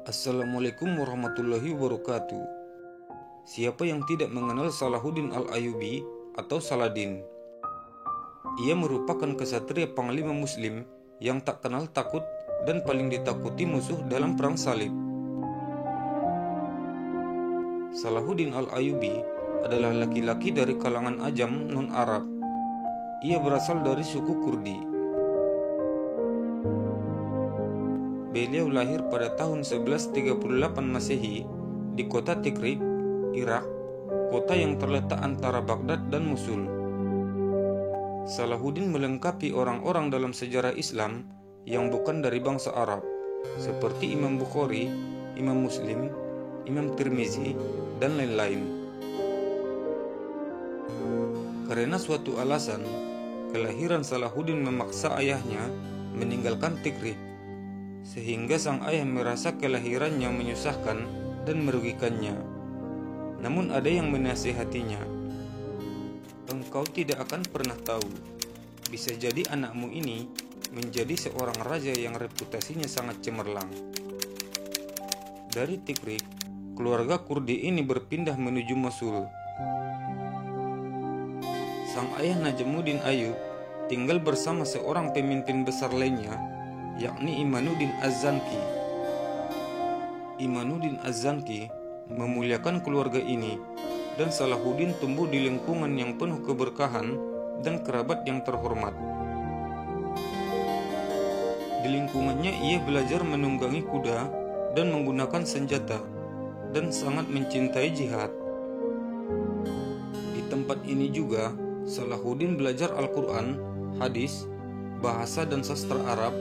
Assalamualaikum warahmatullahi wabarakatuh. Siapa yang tidak mengenal Salahuddin Al-Ayyubi atau Saladin? Ia merupakan kesatria panglima muslim yang tak kenal takut dan paling ditakuti musuh dalam perang salib. Salahuddin Al-Ayyubi adalah laki-laki dari kalangan Ajam non-Arab. Ia berasal dari suku Kurdi. Beliau lahir pada tahun 1138 Masehi di kota Tikrit, Irak, kota yang terletak antara Baghdad dan Mosul. Salahuddin melengkapi orang-orang dalam sejarah Islam yang bukan dari bangsa Arab, seperti Imam Bukhari, Imam Muslim, Imam Tirmizi, dan lain-lain. Karena suatu alasan, kelahiran Salahuddin memaksa ayahnya meninggalkan Tikrit, sehingga sang ayah merasa kelahirannya menyusahkan dan merugikannya. Namun ada yang menasihatinya, "Engkau tidak akan pernah tahu, bisa jadi anakmu ini menjadi seorang raja yang reputasinya sangat cemerlang." Dari Tikrit, keluarga Kurdi ini berpindah menuju Mosul. Sang ayah Najmuddin Ayyub tinggal bersama seorang pemimpin besar lainnya, yakni Imanuddin Az-Zanki. Imanuddin Az-Zanki memuliakan keluarga ini, dan Salahuddin tumbuh di lingkungan yang penuh keberkahan dan kerabat yang terhormat. Di lingkungannya ia belajar menunggangi kuda dan menggunakan senjata, dan sangat mencintai jihad. Di tempat ini juga Salahuddin belajar Al-Quran, hadis, bahasa dan sastra Arab,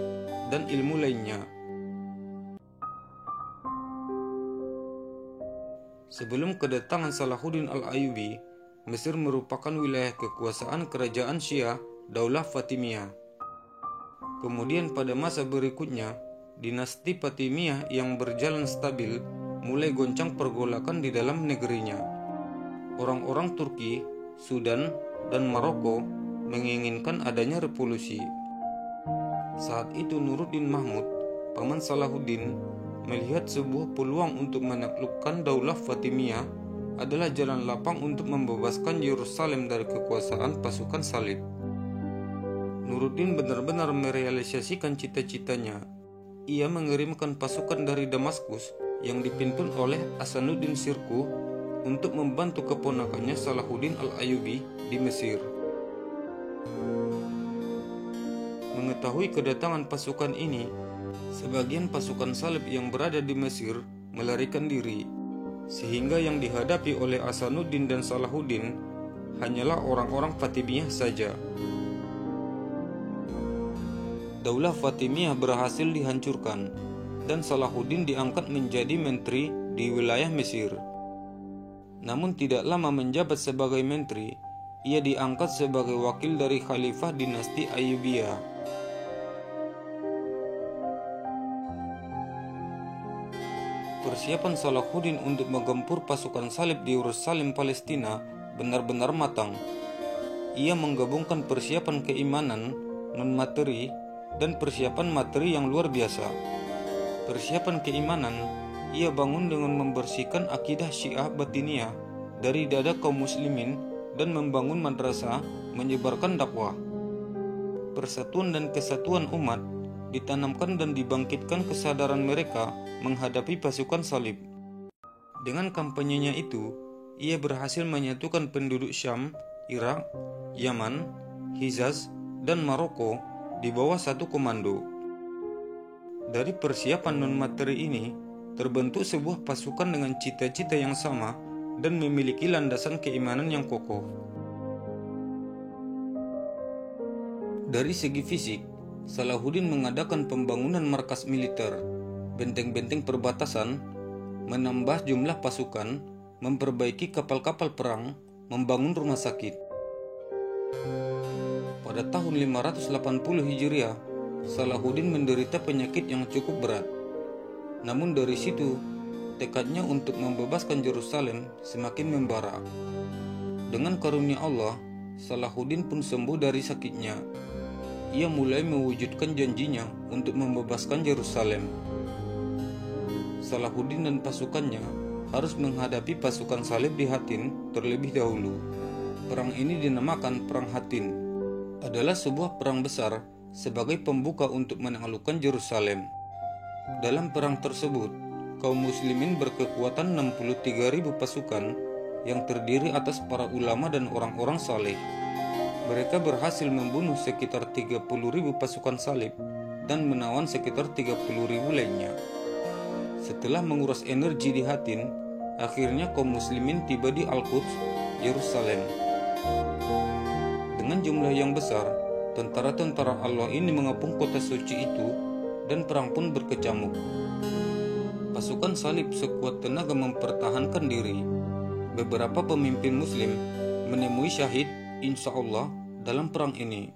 dan ilmu lainnya. Sebelum kedatangan Salahuddin Al-Ayyubi, Mesir merupakan wilayah kekuasaan kerajaan Syiah Daulah Fatimiyah. Kemudian pada masa berikutnya, dinasti Fatimiyah yang berjalan stabil mulai goncang pergolakan di dalam negerinya. Orang-orang Turki, Sudan, dan Maroko menginginkan adanya revolusi. Saat itu Nuruddin Mahmud, paman Salahuddin, melihat sebuah peluang untuk menaklukkan Daulah Fatimiyah adalah jalan lapang untuk membebaskan Yerusalem dari kekuasaan pasukan salib. Nuruddin benar-benar merealisasikan cita-citanya. Ia mengirimkan pasukan dari Damaskus yang dipimpin oleh Hasanuddin Shirkuh untuk membantu keponakannya Salahuddin Al-Ayyubi di Mesir. Mengetahui kedatangan pasukan ini, sebagian pasukan salib yang berada di Mesir melarikan diri, sehingga yang dihadapi oleh Hasanuddin dan Salahuddin hanyalah orang-orang Fatimiyah saja. Daulah Fatimiyah berhasil dihancurkan, dan Salahuddin diangkat menjadi menteri di wilayah Mesir. Namun tidak lama menjabat sebagai menteri, ia diangkat sebagai wakil dari khalifah dinasti Ayyubiyah. Persiapan Salahuddin untuk menggempur pasukan salib di Yerusalem, Palestina benar-benar matang. Ia menggabungkan persiapan keimanan, non-materi, dan persiapan materi yang luar biasa. Persiapan keimanan ia bangun dengan membersihkan akidah Syiah Batiniyah dari dada kaum muslimin dan membangun madrasah menyebarkan dakwah. Persatuan dan kesatuan umat ditanamkan dan dibangkitkan kesadaran mereka menghadapi pasukan salib. Dengan kampanyenya itu, ia berhasil menyatukan penduduk Syam, Irak, Yaman, Hijaz, dan Maroko di bawah satu komando. Dari persiapan non-materi ini, terbentuk sebuah pasukan dengan cita-cita yang sama dan memiliki landasan keimanan yang kokoh. Dari segi fisik, Salahuddin mengadakan pembangunan markas militer, benteng-benteng perbatasan, menambah jumlah pasukan, memperbaiki kapal-kapal perang, membangun rumah sakit. Pada tahun 580 Hijriah, Salahuddin menderita penyakit yang cukup berat. Namun dari situ, tekadnya untuk membebaskan Yerusalem semakin membara. Dengan karunia Allah, Salahuddin pun sembuh dari sakitnya. Ia mulai mewujudkan janjinya untuk membebaskan Yerusalem. Salahuddin dan pasukannya harus menghadapi pasukan salib di Hattin terlebih dahulu. Perang ini dinamakan Perang Hattin. Adalah sebuah perang besar sebagai pembuka untuk menaklukkan Yerusalem. Dalam perang tersebut, kaum muslimin berkekuatan 63.000 pasukan yang terdiri atas para ulama dan orang-orang saleh. Mereka berhasil membunuh sekitar 30.000 pasukan salib dan menawan sekitar 30.000 lainnya. Setelah menguras energi di Hattin, akhirnya kaum muslimin tiba di Al-Quds, Yerusalem. Dengan jumlah yang besar, tentara-tentara Allah ini mengepung kota suci itu dan perang pun berkecamuk. Pasukan salib sekuat tenaga mempertahankan diri. Beberapa pemimpin muslim menemui syahid insya Allah dalam perang ini.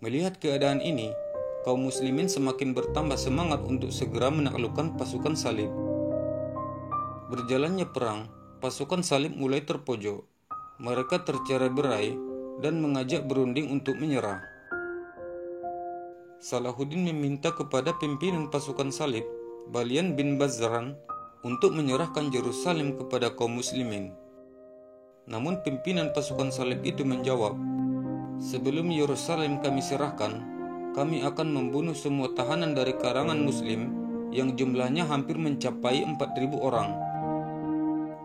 Melihat keadaan ini, kaum muslimin semakin bertambah semangat untuk segera menaklukkan pasukan salib. Berjalannya perang, pasukan salib mulai terpojok. Mereka tercerai-berai dan mengajak berunding untuk menyerah. Salahuddin meminta kepada pimpinan pasukan salib, Balian bin Bazran, untuk menyerahkan Yerusalem kepada kaum muslimin. Namun pimpinan pasukan salib itu menjawab, "Sebelum Yerusalem kami serahkan, kami akan membunuh semua tahanan dari karangan muslim yang jumlahnya hampir mencapai 4.000 orang.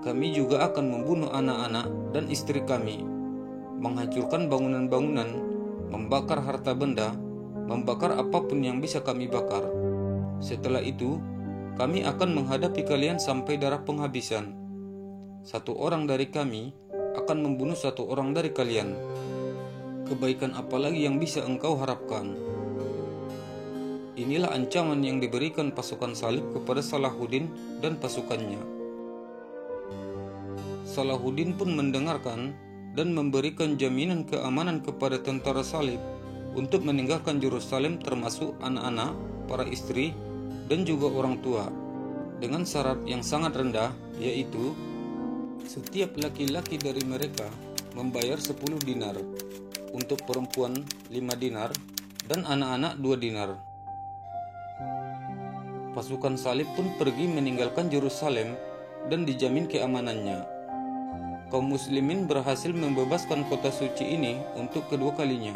Kami juga akan membunuh anak-anak dan istri kami, menghancurkan bangunan-bangunan, membakar harta benda, membakar apapun yang bisa kami bakar. Setelah itu, kami akan menghadapi kalian sampai darah penghabisan. Satu orang dari kami akan membunuh satu orang dari kalian. Kebaikan apa lagi yang bisa engkau harapkan?" Inilah ancaman yang diberikan pasukan salib kepada Salahuddin dan pasukannya. Salahuddin pun mendengarkan dan memberikan jaminan keamanan kepada tentara salib untuk meninggalkan Yerusalem termasuk anak-anak, para istri, dan juga orang tua, dengan syarat yang sangat rendah, yaitu setiap laki-laki dari mereka membayar 10 dinar, untuk perempuan 5 dinar, dan anak-anak 2 dinar. Pasukan salib pun pergi meninggalkan Yerusalem dan dijamin keamanannya. Kaum muslimin berhasil membebaskan kota suci ini untuk kedua kalinya.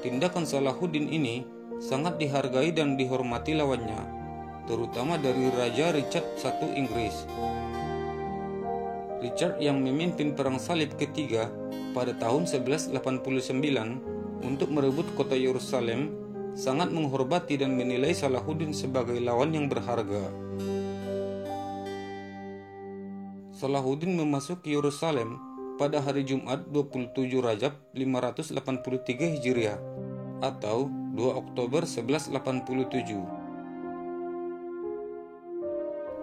Tindakan Salahuddin ini sangat dihargai dan dihormati lawannya, terutama dari Raja Richard I Inggris. Richard yang memimpin perang salib ketiga pada tahun 1189 untuk merebut kota Yerusalem sangat menghormati dan menilai Salahuddin sebagai lawan yang berharga. Salahuddin memasuki Yerusalem pada hari Jumat 27 Rajab 583 Hijriah atau 2 Oktober 1187.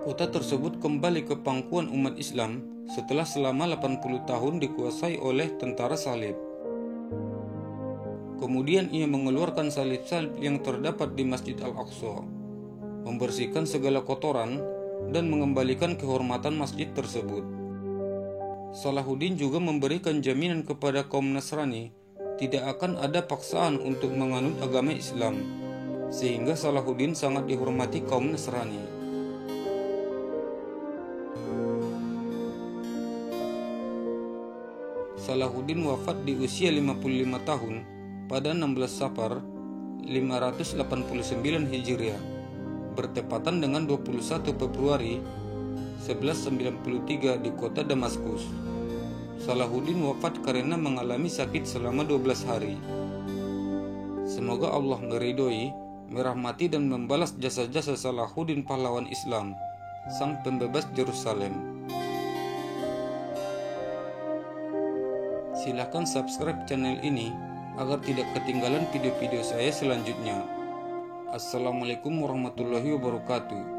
Kota tersebut kembali ke pangkuan umat Islam setelah selama 80 tahun dikuasai oleh tentara salib. Kemudian ia mengeluarkan salib-salib yang terdapat di Masjid Al-Aqsa, membersihkan segala kotoran, dan mengembalikan kehormatan masjid tersebut. Salahuddin juga memberikan jaminan kepada kaum Nasrani tidak akan ada paksaan untuk menganut agama Islam, sehingga Salahuddin sangat dihormati kaum Nasrani. Salahuddin wafat di usia 55 tahun pada 16 Safar 589 Hijriah, bertepatan dengan 21 Februari 1193 di kota Damaskus. Salahuddin wafat karena mengalami sakit selama 12 hari. Semoga Allah meridhoi, merahmati dan membalas jasa-jasa Salahuddin pahlawan Islam, sang pembebas Yerusalem. Silakan subscribe channel ini agar tidak ketinggalan video-video saya selanjutnya. Assalamualaikum warahmatullahi wabarakatuh.